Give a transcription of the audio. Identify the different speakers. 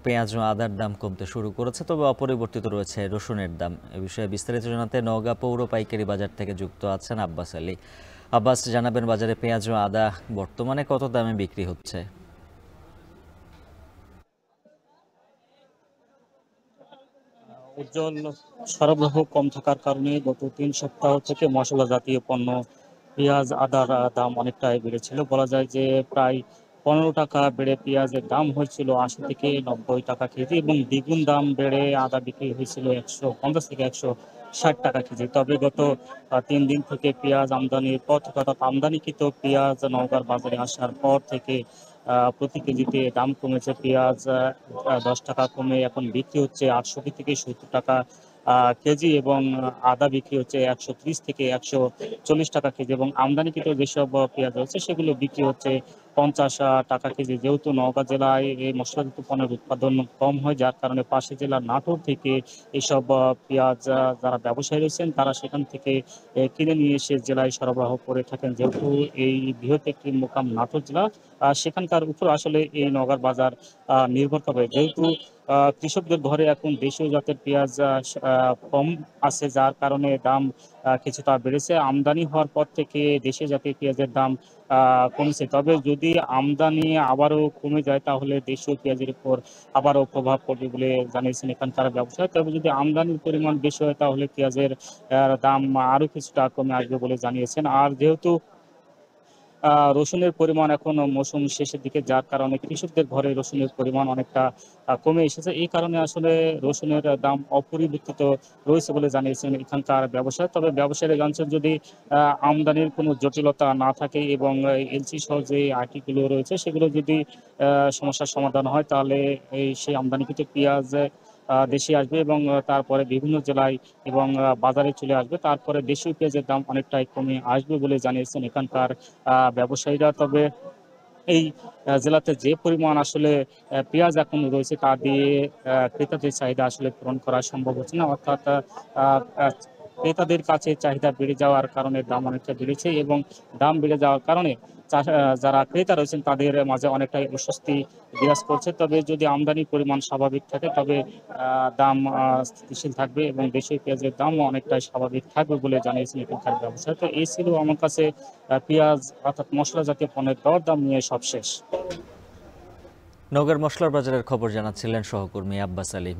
Speaker 1: পেঁয়াজ ও আদার দাম কমতে শুরু করেছে, তবে অপরিবর্তিত রয়েছে রসুনের দাম। এ বিষয়ে বিস্তারিত জানাতে নওগাঁ পৌর পাইকারি বাজার থেকে যুক্ত আছেন আব্বাস আলী। আব্বাস, জানাবেন বাজারে পেঁয়াজ ও আদা বর্তমানে কত দামে বিক্রি হচ্ছে?
Speaker 2: উজ্জ্বল সরবরাহ কম থাকার কারণে গত ৩ সপ্তাহ থেকে মশলা জাতীয় পণ্য পেঁয়াজ আদার দাম অনেকটাই বেড়েছিল। বলা যায় যে প্রায় ১৫ টাকা বেড়ে পেঁয়াজের দাম হয়েছিল ৮০ থেকে ৯০ টাকা কেজি, এবং দ্বিগুণ দাম বেড়ে আদা বিক্রি হয়েছিল ১৫০ থেকে ১৬০ টাকা কেজি। তবে গত ৩ দিন থেকে পেঁয়াজ আমদানির পর থেকে, অর্থাৎ আমদানিকৃত পেঁয়াজ নওগাঁর বাজারে আসার পর থেকে প্রতি কেজিতে দাম কমেছে। পেঁয়াজ ১০ টাকা কমে এখন বিক্রি হচ্ছে ৬৮ থেকে ৭০ টাকা কেজি, এবং আদা বিক্রি হচ্ছে ১৩০ থেকে ১৪০ টাকা কেজি, এবং আমদানিকৃত যেসব পেঁয়াজ রয়েছে সেগুলো বিক্রি হচ্ছে ৫০ টাকা কেজি। যেহেতু নওগাঁ জেলায় এই মশলাযুক্ত পণ্যের উৎপাদন কম হয়, যার কারণে পাশের জেলার নাটোর থেকে এইসব পেঁয়াজ যারা ব্যবসায়ী রয়েছেন তারা সেখান থেকে কিনে নিয়ে এসে জেলায় সরবরাহ করে থাকেন। যেহেতু এই বৃহৎ একটি মোকাম নাটোর জেলা, সেখানকার উপর আসলে এই নওগাঁর বাজার নির্ভর করে। যেহেতু কৃষকদের ঘরে এখন দেশীয় জাতের পেঁয়াজ কম আছে, যার কারণে দাম কিছুটা বেড়েছে। আমদানি হওয়ার পর থেকে দেশীয় জাতের পেঁয়াজের দাম কমেছে। তবে যদি আমদানি আবারও কমে যায় তাহলে দেশীয় পেঁয়াজের উপর আবারও প্রভাব পড়বে বলে জানিয়েছেন এখানকার ব্যবসায়ী। তবে যদি আমদানির পরিমাণ বেশি হয় তাহলে পেঁয়াজের দাম আরো কিছুটা কমে আসবে বলে জানিয়েছেন। আর যেহেতু রসুনের পরিমাণ এখন মৌসুম শেষের দিকে, যার কারণে কৃষকদের ঘরে রসুনের পরিমাণ অনেকটা কমে এসেছে। এই কারণে আসলে রসুনের দাম অপরিবর্তিত রয়েছে বলে জানিয়েছেন এখানকার ব্যবসায়ী। তবে ব্যবসায়ীরা জানছেন, যদি আমদানির কোনো জটিলতা না থাকে এবং এলসি সহ যে আর্টিকেলগুলো রয়েছে সেগুলো যদি সমস্যার সমাধান হয়, তাহলে সেই আমদানিকৃত পেঁয়াজ দেশে আসবে, এবং তারপরে বিভিন্ন জেলায় এবং বাজারে চলে আসবে। তারপরে দেশীয় পেঁয়াজের দাম অনেকটাই কমে আসবে বলে জানিয়েছেন এখানকার ব্যবসায়ীরা। তবে এই জেলাতে যে পরিমাণ আসলে পেঁয়াজ এখন রয়েছে তা দিয়ে ক্রেতাদের চাহিদা আসলে পূরণ করা সম্ভব হচ্ছে না। অর্থাৎ আহ, আহ, ক্রেতাদের কাছে চাহিদা বেড়ে যাওয়ার কারণে দাম অনেকটা বেড়েছে, এবং দাম বেড়ে যাওয়ার কারণে যারা ক্রেতা রয়েছেন তাদের মাঝে অনেকটাই অস্বস্তি বিরাজ করছে। তবে যদি আমদানির পরিমাণ স্বাভাবিক থাকে তবে দাম স্থিতিশীল থাকবে, এবং দেশীয় পেঁয়াজের দামও অনেকটাই স্বাভাবিক থাকবে বলে জানিয়েছেন এখানকার ব্যবসায়ী। তো এই ছিল আমার কাছে পেঁয়াজ অর্থাৎ মশলা জাতীয় পণ্যের দরদাম নিয়ে সবশেষ।
Speaker 1: নওগাঁর মশলার বাজারের খবর জানাচ্ছিলেন সহকর্মী আব্বাস আলী।